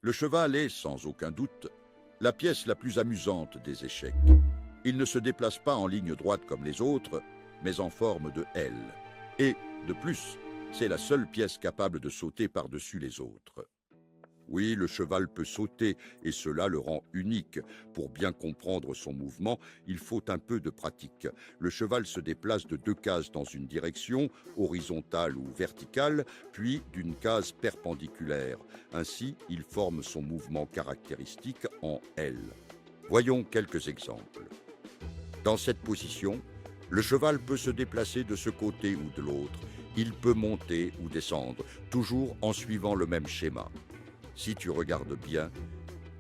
Le cheval est, sans aucun doute, la pièce la plus amusante des échecs. Il ne se déplace pas en ligne droite comme les autres, mais en forme de L. Et, de plus, c'est la seule pièce capable de sauter par-dessus les autres. Oui, le cheval peut sauter, et cela le rend unique. Pour bien comprendre son mouvement, il faut un peu de pratique. Le cheval se déplace de 2 cases dans une direction, horizontale ou verticale, puis d'une case perpendiculaire. Ainsi, il forme son mouvement caractéristique en L. Voyons quelques exemples. Dans cette position, le cheval peut se déplacer de ce côté ou de l'autre. Il peut monter ou descendre, toujours en suivant le même schéma. Si tu regardes bien,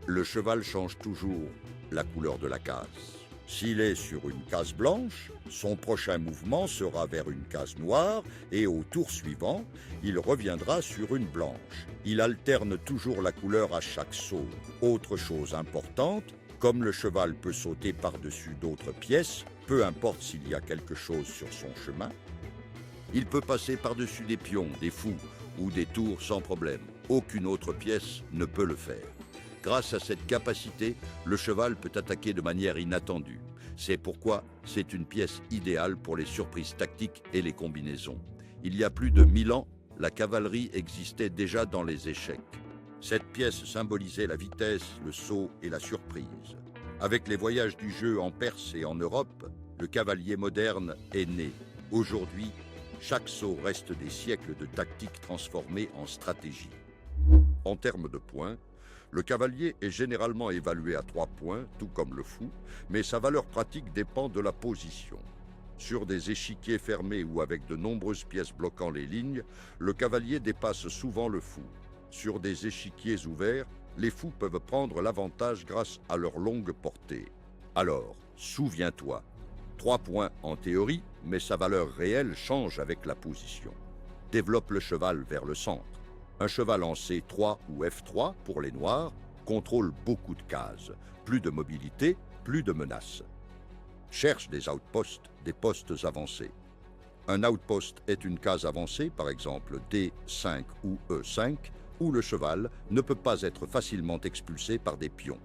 le cheval change toujours la couleur de la case. S'il est sur une case blanche, son prochain mouvement sera vers une case noire et au tour suivant, il reviendra sur une blanche. Il alterne toujours la couleur à chaque saut. Autre chose importante, comme le cheval peut sauter par-dessus d'autres pièces, peu importe s'il y a quelque chose sur son chemin, il peut passer par-dessus des pions, des fous ou des tours sans problème. Aucune autre pièce ne peut le faire. Grâce à cette capacité, le cheval peut attaquer de manière inattendue. C'est pourquoi c'est une pièce idéale pour les surprises tactiques et les combinaisons. Il y a plus de 1000 ans, la cavalerie existait déjà dans les échecs. Cette pièce symbolisait la vitesse, le saut et la surprise. Avec les voyages du jeu en Perse et en Europe, le cavalier moderne est né. Aujourd'hui, chaque saut reste des siècles de tactiques transformées en stratégie. En termes de points, le cavalier est généralement évalué à 3 points, tout comme le fou, mais sa valeur pratique dépend de la position. Sur des échiquiers fermés ou avec de nombreuses pièces bloquant les lignes, le cavalier dépasse souvent le fou. Sur des échiquiers ouverts, les fous peuvent prendre l'avantage grâce à leur longue portée. Alors, souviens-toi, 3 points en théorie, mais sa valeur réelle change avec la position. Développe le cheval vers le centre. Un cheval en C3 ou F3 pour les noirs contrôle beaucoup de cases. Plus de mobilité, plus de menaces. Cherche des outposts, des postes avancés. Un outpost est une case avancée, par exemple D5 ou E5, où le cheval ne peut pas être facilement expulsé par des pions.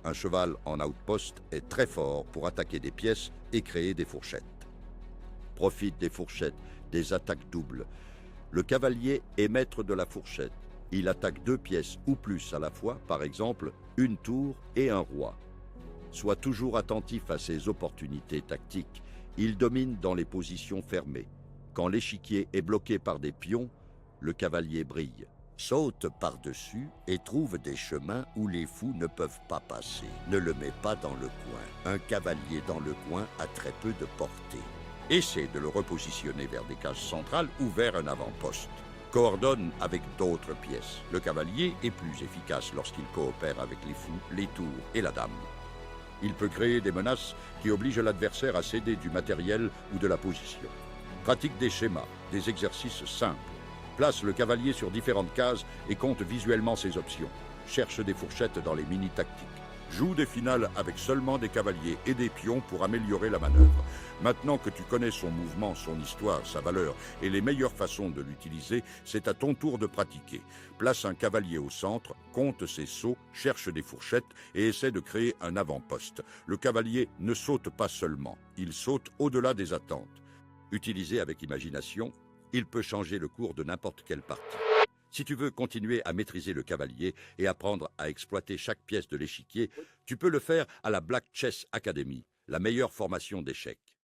Un cheval en outpost est très fort pour attaquer des pièces et créer des fourchettes. Profite des fourchettes, des attaques doubles. Le cavalier est maître de la fourchette. Il attaque 2 pièces ou plus à la fois, par exemple une tour et un roi. Sois toujours attentif à ces opportunités tactiques. Il domine dans les positions fermées. Quand l'échiquier est bloqué par des pions, le cavalier brille. Saute par-dessus et trouve des chemins où les fous ne peuvent pas passer. Ne le mets pas dans le coin. Un cavalier dans le coin a très peu de portée. Essaie de le repositionner vers des cases centrales ou vers un avant-poste. Coordonne avec d'autres pièces. Le cavalier est plus efficace lorsqu'il coopère avec les fous, les tours et la dame. Il peut créer des menaces qui obligent l'adversaire à céder du matériel ou de la position. Pratique des schémas, des exercices simples. Place le cavalier sur différentes cases et compte visuellement ses options. Cherche des fourchettes dans les mini-tactiques. Joue des finales avec seulement des cavaliers et des pions pour améliorer la manœuvre. Maintenant que tu connais son mouvement, son histoire, sa valeur et les meilleures façons de l'utiliser, c'est à ton tour de pratiquer. Place un cavalier au centre, compte ses sauts, cherche des fourchettes et essaie de créer un avant-poste. Le cavalier ne saute pas seulement, il saute au-delà des attentes. Utilisé avec imagination, il peut changer le cours de n'importe quelle partie. Si tu veux continuer à maîtriser le cavalier et apprendre à exploiter chaque pièce de l'échiquier, tu peux le faire à la Black Chess Academy, la meilleure formation d'échecs.